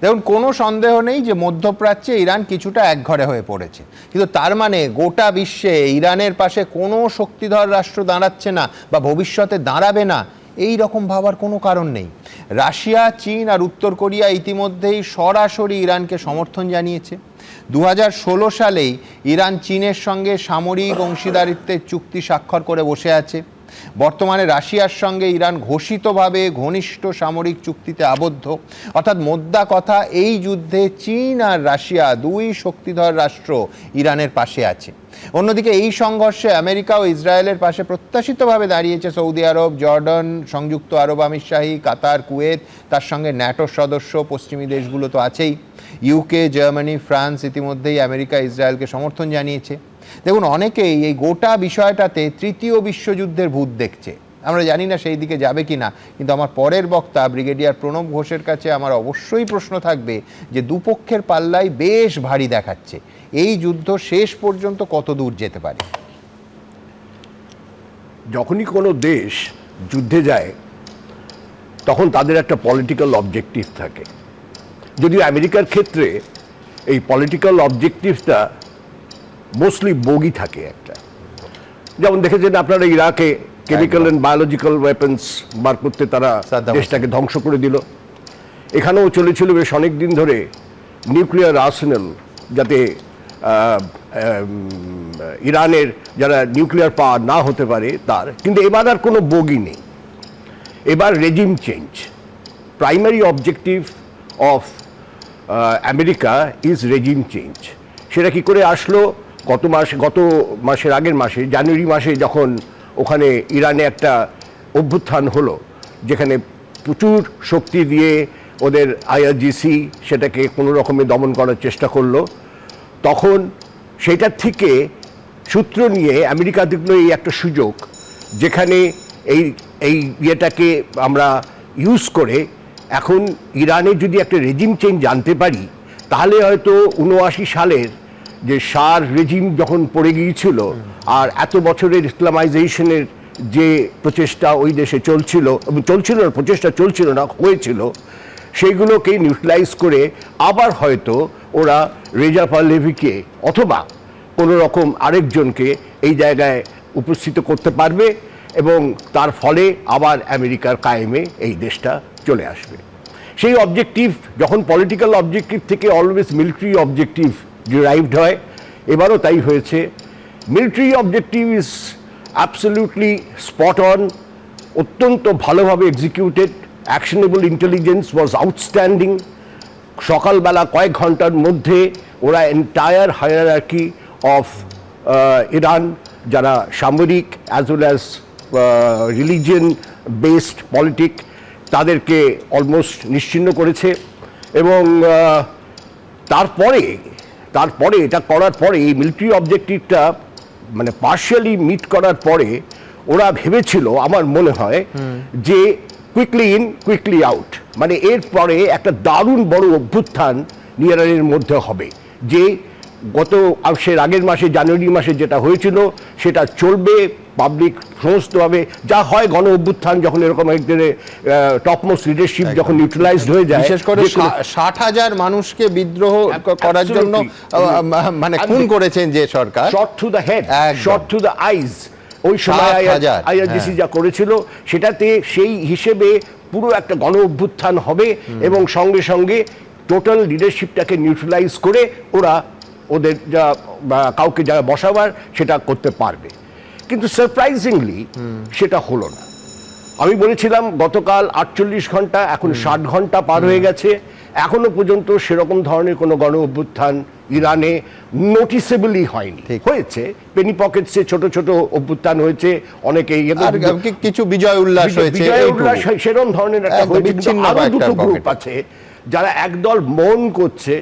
দেখুন, কোনো সন্দেহ নেই যে মধ্যপ্রাচ্যে ইরান কিছুটা একঘরে হয়ে পড়েছে, কিন্তু তার মানে গোটা বিশ্বে ইরানের পাশে কোনো শক্তিধর রাষ্ট্র দাঁড়াচ্ছে না বা ভবিষ্যতে দাঁড়াবে না, এই রকম ভাবার কোনো কারণ নেই। রাশিয়া, চীন আর উত্তর কোরিয়া ইতিমধ্যেই সরাসরি ইরানকে সমর্থন জানিয়েছে। 2016 সালেই ইরান চীনের সঙ্গে সামরিক অংশীদারিত্বের চুক্তি স্বাক্ষর করে বসে আছে। বর্তমানে রাশিয়ার সঙ্গে ইরান ঘোষিতভাবে ঘনিষ্ঠ সামরিক চুক্তিতে আবদ্ধ। অর্থাৎ মোদ্দা কথা, এই যুদ্ধে চীন আর রাশিয়া দুই শক্তিধর রাষ্ট্র ইরানের পাশে আছে। অন্যদিকে এই সংঘর্ষে আমেরিকা ও ইসরায়েলের পাশে প্রত্যাশিতভাবে দাঁড়িয়েছে সৌদি আরব, জর্ডান, সংযুক্ত আরব আমিরশাহী, কাতার, কুয়েত, তার সঙ্গে ন্যাটোর সদস্য পশ্চিমী দেশগুলো তো আছেই। ইউকে, জার্মানি, ফ্রান্স ইতিমধ্যেই আমেরিকা ইসরায়েলকে সমর্থন জানিয়েছে। দেখুন, অনেকেই এই গোটা বিষয়টাতে তৃতীয় বিশ্বযুদ্ধের ভূত দেখছে। আমরা জানি না সেই দিকে যাবে কি না, কিন্তু আমার পরের বক্তা ব্রিগেডিয়ার প্রণব ঘোষের কাছে আমার অবশ্যই প্রশ্ন থাকবে যে দুপক্ষের পাল্লাই বেশ ভারী দেখাচ্ছে। এই যুদ্ধ শেষ পর্যন্ত কত দূর যেতে পারে? যখনই কোনো দেশ যুদ্ধে যায় তখন তাদের একটা পলিটিক্যাল অবজেক্টিভ থাকে। যদিও আমেরিকার ক্ষেত্রে এই পলিটিক্যাল অবজেক্টিভটা মোস্টলি বগি থাকে একটা। যেমন দেখেছেন আপনারা ইরাকে কেমিক্যাল অ্যান্ড বায়োলজিক্যাল ওয়েপন্স বার করতে তারা দেশটাকে ধ্বংস করে দিল। এখানেও চলেছিল বেশ অনেক দিন ধরে নিউক্লিয়ার আর্সেনাল, যাতে ইরানের যারা নিউক্লিয়ার পাওয়ার না হতে পারে তার। কিন্তু এবার আর কোনো বগি নেই, এবার regime change. Primary objective of America is regime change. সেটা কি করে আসলো? গত মাসের আগের মাসে, জানুয়ারি মাসে, যখন ওখানে ইরানে একটা অভ্যুত্থান হলো, যেখানে প্রচুর শক্তি দিয়ে ওদের আইআরজিসি সেটাকে কোনো রকমে দমন করার চেষ্টা করলো, তখন সেটার থেকে সূত্র নিয়ে আমেরিকা দেখলো এই একটা সুযোগ, যেখানে এই ইয়েটাকে আমরা ইউজ করে এখন ইরানে যদি একটা রেজিম চেঞ্জ আনতে পারি, তাহলে হয়তো 79 সালের যে শার রেজিম যখন পড়ে গিয়েছিল আর এত বছরের ইসলামাইজেশনের যে প্রচেষ্টা ওই দেশে চলছিল না, প্রচেষ্টা চলছিল না, হয়েছিল, সেইগুলোকে নিউট্রালাইজ করে আবার হয়তো ওরা রেজা পাহলেভিকে অথবা কোনো রকম আরেকজনকে এই জায়গায় উপস্থিত করতে পারবে এবং তার ফলে আবার আমেরিকার কায়েমে এই দেশটা চলে আসবে। সেই অবজেক্টিভ যখন পলিটিক্যাল অবজেক্টিভ থেকে অলওয়েজ মিলিটারি অবজেক্টিভ ডিরাইভড হয়, এবারও তাই হয়েছে। Military objective is absolutely spot on, অত্যন্ত ভালোভাবে এক্সিকিউটেড। অ্যাকশনেবল ইন্টেলিজেন্স ওয়াজ আউটস্ট্যান্ডিং। সকালবেলা কয়েক ঘন্টার মধ্যে ওরা এন্টায়ার হায়ারার্কি অফ ইরান, যারা সামরিক as well as religion based politic, তাদেরকে অলমোস্ট নিশ্চিহ্ন করেছে। এবং তারপরে এটা করার পরে, এই মিলিটারি অবজেক্টিভটা মানে পার্শিয়ালি মিট করার পরে ওরা ভেবেছিল, আমার মনে হয়, যে কুইকলি ইন কুইকলি আউট, মানে এরপরে একটা দারুণ বড় অভ্যুত্থান ইরানের মধ্যে হবে, যে সে আগের মাসে জানুয়ারি মাসে যেটা হয়েছিল সেটা চলবে। পাবলিক সমস্তভাবে যা হয়, গণ অভ্যুত্থান যখন এরকম একদিনে টপমোস্ট লিডারশিপ যখন নিউট্রালাইজড হয়ে যায়, বিশেষ করে 60,000 মানুষকে বিদ্রোহ করার জন্য মানে খুন করেছেন যে সরকার, shot through the head, shot through the eyes, ওই সময় আইআরজিসি যা করেছিল, সেটাতে সেই হিসেবে পুরো একটা গণ অভ্যুত্থান হবে এবং সঙ্গে সঙ্গে টোটাল লিডারশিপটাকে নিউট্রালাইজ করে ওরা ওদের যা কাউকে যা বসাবার সেটা করতে পারবে। কিন্তু সারপ্রাইজিংলি সেটা হলো না। আমি বলেছিলাম গতকাল 48 ঘন্টা, এখন 60 ঘন্টা পার হয়ে গেছে, এখনো পর্যন্ত সেরকম ধরনের কোনো গণ অভ্যুত্থান ইরানে নোটিসেবলি হয়নি। হয়েছে পেনি পকেটসে ছোট ছোট অভ্যুত্থান হয়েছে, অনেকে কিছু বিজয় উল্লাস হয়েছে, সেরকম ধরনের একটা হয়েছে। আরো দুটো গ্রুপ আছে যারা একদল মন করছে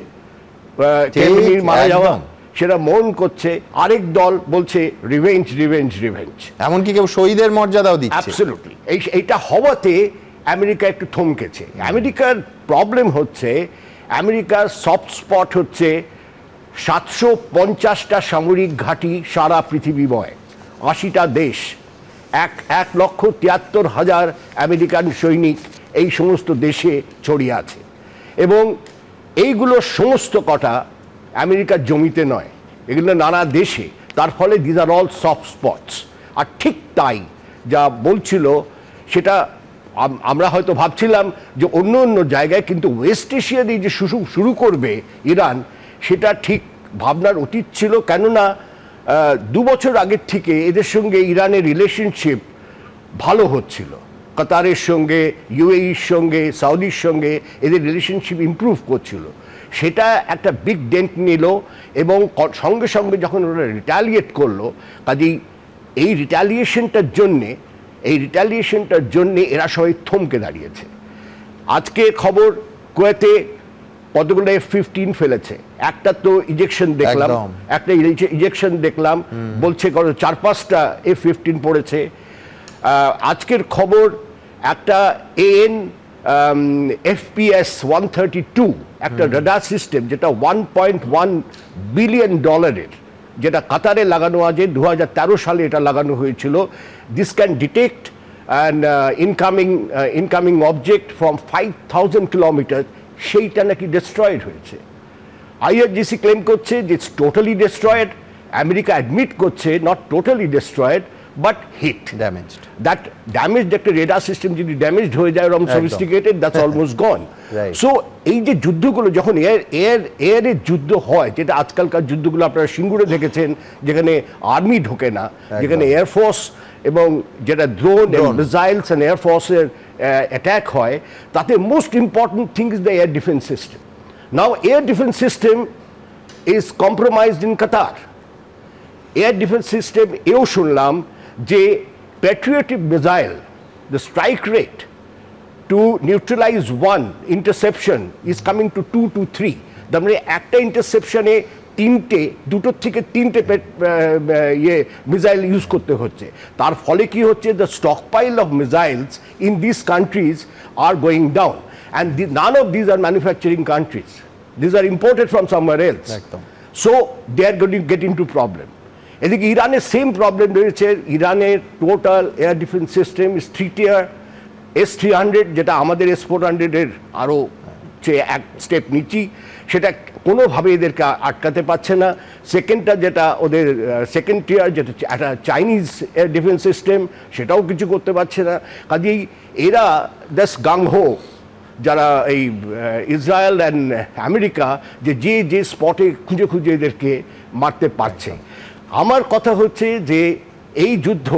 মারা যাওয়া, সেটা মন করছে, আরেক দল বলছে রিভেঞ্জ রিভেঞ্জ রিভেঞ্জ, এমনকি কেউ শহীদের মর্যাদাও দিচ্ছে। অ্যাবসলিউটলি। এইটা হওয়াতে আমেরিকা একটু থমকেছে। আমেরিকার প্রবলেম হচ্ছে, আমেরিকার সফট স্পট হচ্ছে 750টা সামরিক ঘাঁটি সারা পৃথিবীময়, 80টা দেশ, 1,73,000 আমেরিকান সৈনিক এই সমস্ত দেশে ছড়িয়ে আছে। এবং এইগুলো সমস্ত কটা আমেরিকার জমিতে নয়, এগুলো নানা দেশে। তার ফলে these are all soft spots. আর ঠিক তাই যা বলছিল সেটা আমরা হয়তো ভাবছিলাম যে অন্য অন্য জায়গায়, কিন্তু ওয়েস্ট এশিয়া দিয়ে যে শুরু করবে ইরান, সেটা ঠিক ভাবনার অতীত ছিল। কেননা 2 বছর আগের থেকে এদের সঙ্গে ইরানের রিলেশনশিপ ভালো হচ্ছিল। কাতারের সঙ্গে, ইউএইর সঙ্গে, সৌদির সঙ্গে এদের রিলেশনশিপ ইমপ্রুভ করছিল। সেটা একটা বিগ ডেন্ট নিল এবং সঙ্গে সঙ্গে যখন ওরা রিটালিয়েট করলো, কাজেই এই রিটালিয়েশনটার জন্যে এরা সবাই থমকে দাঁড়িয়েছে। আজকে খবর, কুয়েতে কতগুলো F-15 ফেলেছে, একটা তো ইজেকশন দেখলাম, বলছে 4-5টা F-15 পড়েছে। আজকের খবর একটা AN FPS 132, একটা রাডার সিস্টেম, যেটা $1.1 বিলিয়ন, যেটা কাতারে লাগানো আছে, 2013 সালে এটা লাগানো হয়েছিল। This can detect and incoming object from 5000 kilometre. সেইটা নাকি ডিস্ট্রয়েড হয়েছে। IRGC ক্লেম করছে যে it's totally destroyed. America admit করছে not totally destroyed but hit, damaged. That damaged একটা রেডার সিস্টেম যদি ড্যামেজড হয়ে যায়, ওরকম sophisticated, that's almost gone. So এই যে যুদ্ধগুলো যখন এয়ারের যুদ্ধ হয়, যেটা আজকালকার যুদ্ধগুলো আপনারা সিঙ্গুরে দেখেছেন, যেখানে আর্মি ঢোকে না, যেখানে এয়ারফোর্স এবং যেটা ড্রোন মিসাইলস অ্যান্ড এয়ারফোর্সের অ্যাটাক হয়, তাতে most important thing is the air defence system. Now air defence system is compromised in Qatar. Air defence system এও শুনলাম যে patriotic missile, the strike rate to neutralise one interception is coming to 2 to 3। তার মানে একটা ইন্টারসেপশনে দুটোর থেকে তিনটে missile use করতে হচ্ছে। তার ফলে কি হচ্ছে, the stockpile of missiles in this countries are going down, and none of these are manufacturing countries, these are imported from somewhere else. So they are going to get into problem. এদিকে ইরানের same problem রয়েছে। ইরানের total air defence system is 3-tier। S-300, যেটা আমাদের S-400-এর আরও চেয়ে এক step নিচি, সেটা কোনোভাবে এদেরকে আটকাতে পারছে না। সেকেন্ডটা যেটা ওদের সেকেন্ড টিয়ার, যেটা একটা চাইনিজ এয়ার ডিফেন্স সিস্টেম, সেটাও কিছু করতে পারছে না। কাজেই এরা জাস্ট গাংহো, যারা এই ইসরায়েল অ্যান্ড আমেরিকা, যে স্পটে খুঁজে খুঁজে এদেরকে মারতে পারছে। আমার কথা হচ্ছে যে এই যুদ্ধ,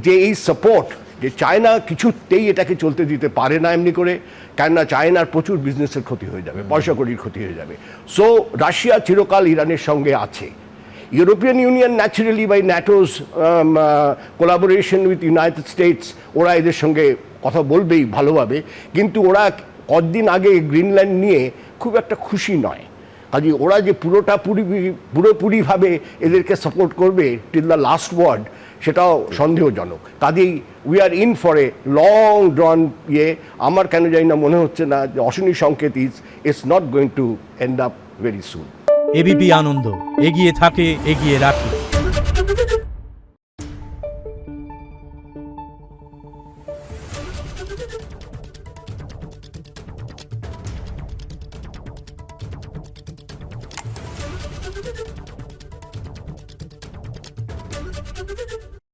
যে এই সাপোর্ট, যে চায়না কিছুতেই এটাকে চলতে দিতে পারে না এমনি করে, কেননা চায়নার প্রচুর বিজনেসের ক্ষতি হয়ে যাবে, পয়সা কড়ির ক্ষতি হয়ে যাবে। সো রাশিয়া চিরকাল ইরানের সঙ্গে আছে। European Union naturally by NATO's collaboration with United States, ওরা এদের সঙ্গে কথা বলবেই ভালোভাবে, কিন্তু ওরা কদিন আগে গ্রিনল্যান্ড নিয়ে খুব একটা খুশি নয়। কাজে ওরা যে পুরোপুরিভাবে এদেরকে সাপোর্ট করবে টিল দ্য লাস্ট ওয়ার্ড, সেটাও সন্দেহজনক। কাজেই we are in for a long ড্রন আমার কেন জানি না মনে হচ্ছে না যে অশনি সংকেত is not going to end up very soon. ABP Ananda, এগিয়ে থাকে, এগিয়ে রাখে।